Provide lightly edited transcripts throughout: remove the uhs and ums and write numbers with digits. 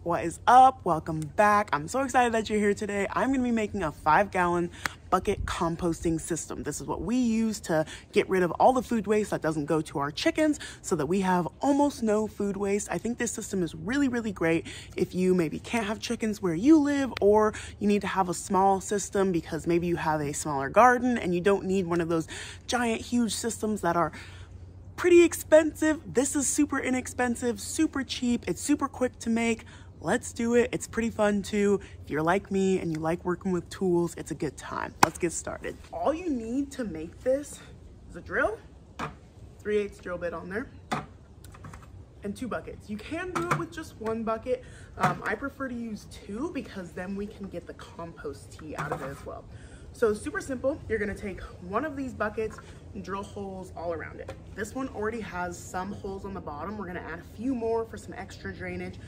What is up? Welcome back. I'm so excited that you're here today. I'm going to be making a 5-gallon bucket composting system. This is what we use to get rid of all the food waste that doesn't go to our chickens so that we have almost no food waste. I think this system is really, really great if you maybe can't have chickens where you live, or you need to have a small system because maybe you have a smaller garden and you don't need one of those giant, huge systems that are pretty expensive. This is super inexpensive, super cheap. It's super quick to make. Let's do it. It's pretty fun too. If you're like me and you like working with tools, it's a good time. Let's get started. All you need to make this is a drill, 3/8 drill bit on there, and 2 buckets. You can do it with just 1 bucket. I prefer to use 2 because then we can get the compost tea out of it as well. So super simple. You're gonna take one of these buckets and drill holes all around it. This one already has some holes on the bottom. We're gonna add a few more for some extra drainage.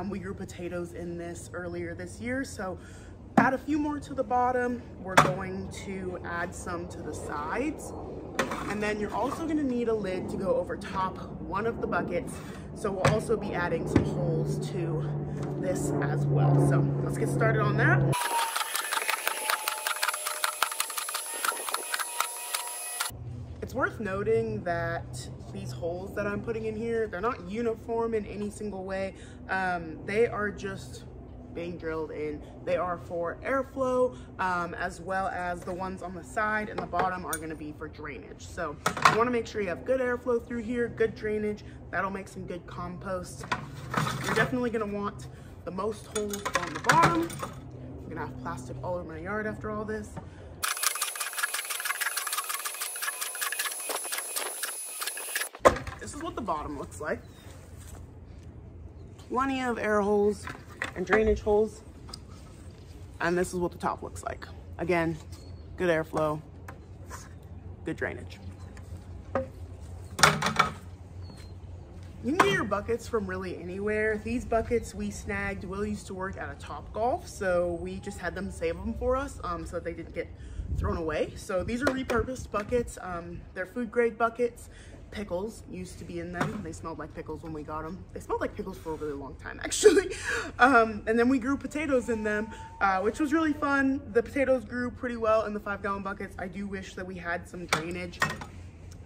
We grew potatoes in this earlier this year, so add a few more to the bottom. We're going to add some to the sides. And then you're also gonna need a lid to go over top one of the buckets. So we'll also be adding some holes to this as well. So let's get started on that. It's worth noting that these holes that I'm putting in here, they're not uniform in any single way. They are just being drilled in. They are for airflow, as well as the ones on the side and the bottom are gonna be for drainage. So you wanna make sure you have good airflow through here, good drainage. That'll make some good compost. You're definitely gonna want the most holes on the bottom. I'm gonna have plastic all over my yard after all this. This is what the bottom looks like. Plenty of air holes and drainage holes. And this is what the top looks like. Again, good airflow, good drainage. You can get your buckets from really anywhere. These buckets we snagged. Will used to work at a Topgolf, so we just had them save them for us so that they didn't get thrown away. So these are repurposed buckets. They're food grade buckets. Pickles used to be in them. They smelled like pickles when we got them. They smelled like pickles for a really long time, actually. And then we grew potatoes in them, which was really fun. The potatoes grew pretty well in the 5-gallon buckets. I do wish that we had some drainage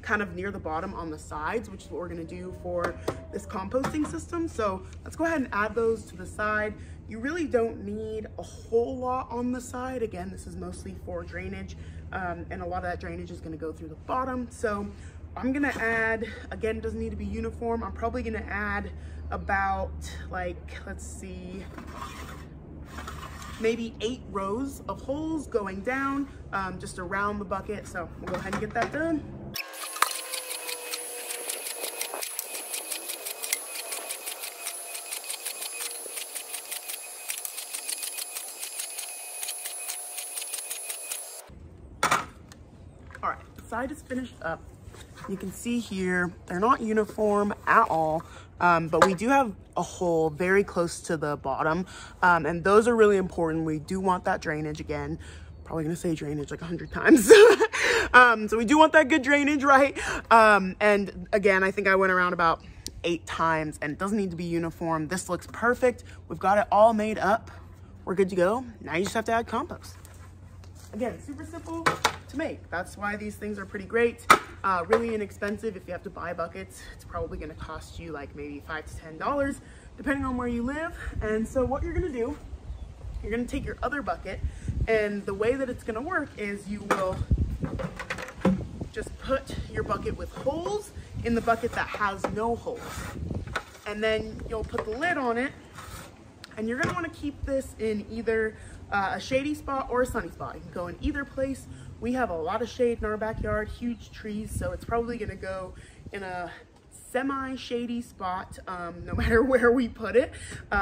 kind of near the bottom on the sides, which is what we're gonna do for this composting system. So let's go ahead and add those to the side. You really don't need a whole lot on the side. Again, this is mostly for drainage, and a lot of that drainage is gonna go through the bottom. So I'm gonna add, again, it doesn't need to be uniform. I'm probably gonna add about, like, let's see, maybe 8 rows of holes going down just around the bucket. So we'll go ahead and get that done. All right, the side is finished up. You can see here, they're not uniform at all, but we do have a hole very close to the bottom, and those are really important. We do want that drainage. Again, probably gonna say drainage like 100 times. So we do want that good drainage, right? And again, I think I went around about 8 times, and it doesn't need to be uniform. This looks perfect. We've got it all made up. We're good to go. Now you just have to add compost. Again, super simple to make. That's why these things are pretty great. Really inexpensive. If you have to buy buckets, it's probably gonna cost you like maybe $5 to $10, depending on where you live. And so what you're gonna do, you're gonna take your other bucket, and the way that it's gonna work is you will just put your bucket with holes in the bucket that has no holes. And then you'll put the lid on it, and you're gonna wanna keep this in either a shady spot or a sunny spot. You can go in either place. We have a lot of shade in our backyard, huge trees, so it's probably gonna go in a semi-shady spot, no matter where we put it,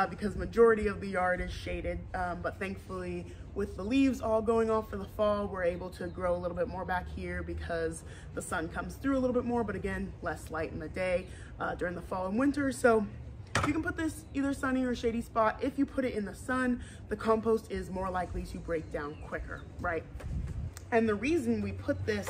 because majority of the yard is shaded. But thankfully, with the leaves all going off for the fall, we're able to grow a little bit more back here because the sun comes through a little bit more, but again, less light in the day during the fall and winter. So you can put this either sunny or shady spot. If you put it in the sun, the compost is more likely to break down quicker, right? And the reason we put this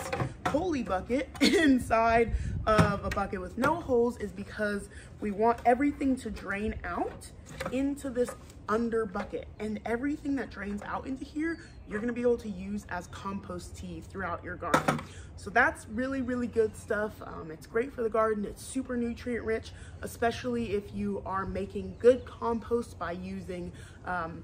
holy bucket inside of a bucket with no holes is because we want everything to drain out into this under bucket, and everything that drains out into here, you're gonna be able to use as compost tea throughout your garden. So that's really, really good stuff. It's great for the garden. It's super nutrient rich, especially if you are making good compost by using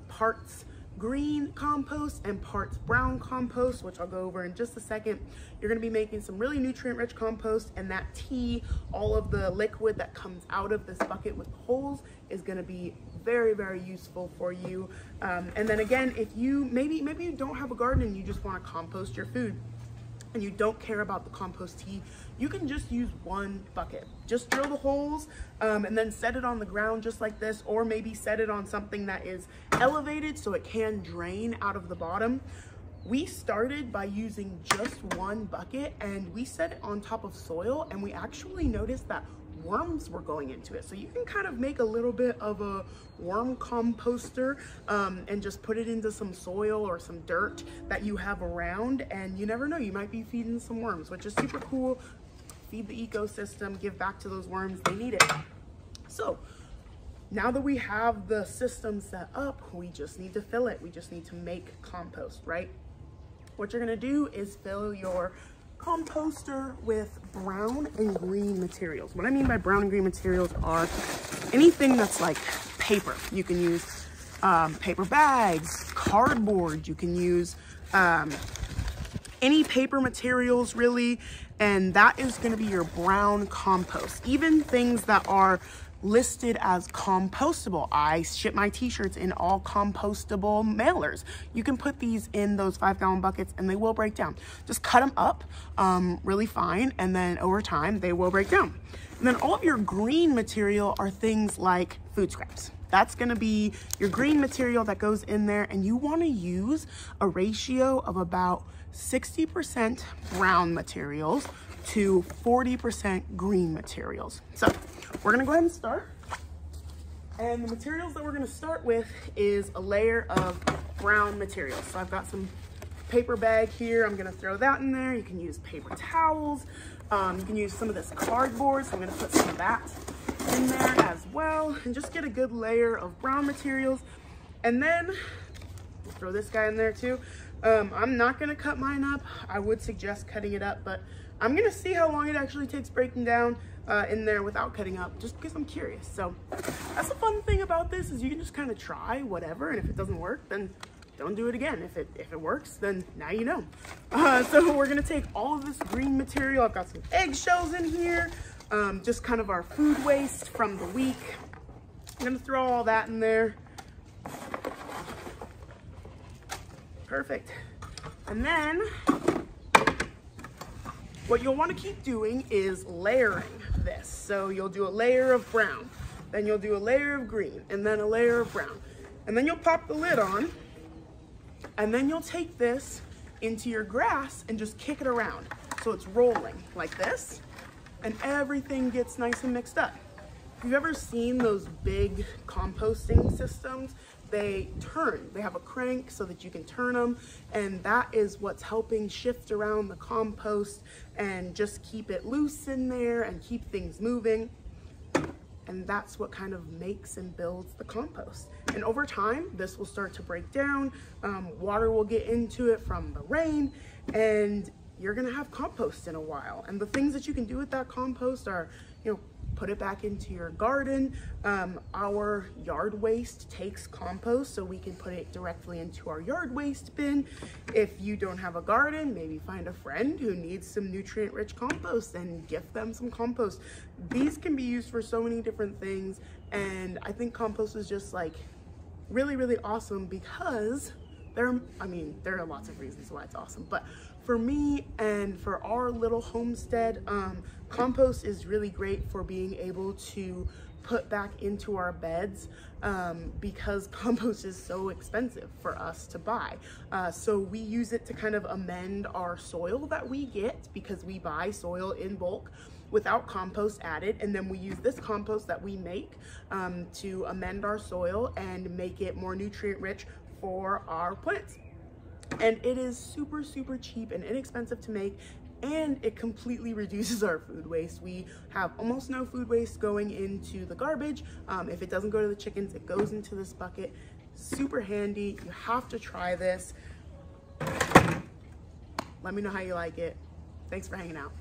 parts green compost and parts brown compost, which I'll go over in just a second. You're going to be making some really nutrient rich compost, and that tea, all of the liquid that comes out of this bucket with holes, is going to be very, very useful for you. And then again, if you maybe you don't have a garden and you just want to compost your food and you don't care about the compost tea, you can just use one bucket. Just drill the holes and then set it on the ground just like this, or maybe set it on something that is elevated so it can drain out of the bottom. We started by using just one bucket, and we set it on top of soil, and we actually noticed that worms were going into it. So you can kind of make a little bit of a worm composter and just put it into some soil or some dirt that you have around, and you never know, you might be feeding some worms, which is super cool. Feed the ecosystem, give back to those worms, they need it. So now that we have the system set up, we just need to fill it. We just need to make compost, right? What you're gonna do is fill your composter with brown and green materials. What I mean by brown and green materials are anything that's like paper. You can use paper bags, cardboard, you can use any paper materials really, and that is going to be your brown compost. Even things that are listed as compostable. I ship my t-shirts in all compostable mailers. You can put these in those 5-gallon buckets and they will break down. Just cut them up really fine, and then over time they will break down. And then all of your green material are things like food scraps. That's gonna be your green material that goes in there, and you wanna use a ratio of about 60% brown materials to 40% green materials. So we're gonna go ahead and start. And the materials that we're gonna start with is a layer of brown materials. So I've got some paper bag here. I'm gonna throw that in there. You can use paper towels. You can use some of this cardboard. So I'm gonna put some of that in there as well, and just get a good layer of brown materials. And then we'll throw this guy in there too. I'm not gonna cut mine up. I would suggest cutting it up, but I'm gonna see how long it actually takes breaking down in there without cutting up, just because I'm curious. So that's the fun thing about this, is you can just kind of try whatever, and if it doesn't work, then don't do it again. If it works, then now you know. So we're gonna take all of this green material. I've got some eggshells in here, just kind of our food waste from the week. I'm gonna throw all that in there. Perfect. And then what you'll want to keep doing is layering this. So you'll do a layer of brown, then you'll do a layer of green, and then a layer of brown. And then you'll pop the lid on, and then you'll take this into your grass and just kick it around. So it's rolling like this, and everything gets nice and mixed up. If you've ever seen those big composting systems, they turn. They have a crank so that you can turn them, and that is what's helping shift around the compost and just keep it loose in there and keep things moving. And that's what kind of makes and builds the compost. And over time, this will start to break down. Water will get into it from the rain, and you're gonna have compost in a while. And the things that you can do with that compost are, put it back into your garden. Our yard waste takes compost, so we can put it directly into our yard waste bin. If you don't have a garden, maybe find a friend who needs some nutrient-rich compost and gift them some compost. These can be used for so many different things, and I think compost is just like really, really awesome, because there are lots of reasons why it's awesome, but for me and for our little homestead, compost is really great for being able to put back into our beds, because compost is so expensive for us to buy. So we use it to kind of amend our soil that we get, because we buy soil in bulk without compost added, and then we use this compost that we make to amend our soil and make it more nutrient rich for our plants. And it is super, super cheap and inexpensive to make, and it completely reduces our food waste. We have almost no food waste going into the garbage. If it doesn't go to the chickens, it goes into this bucket. Super handy. You have to try this. Let me know how you like it. Thanks for hanging out.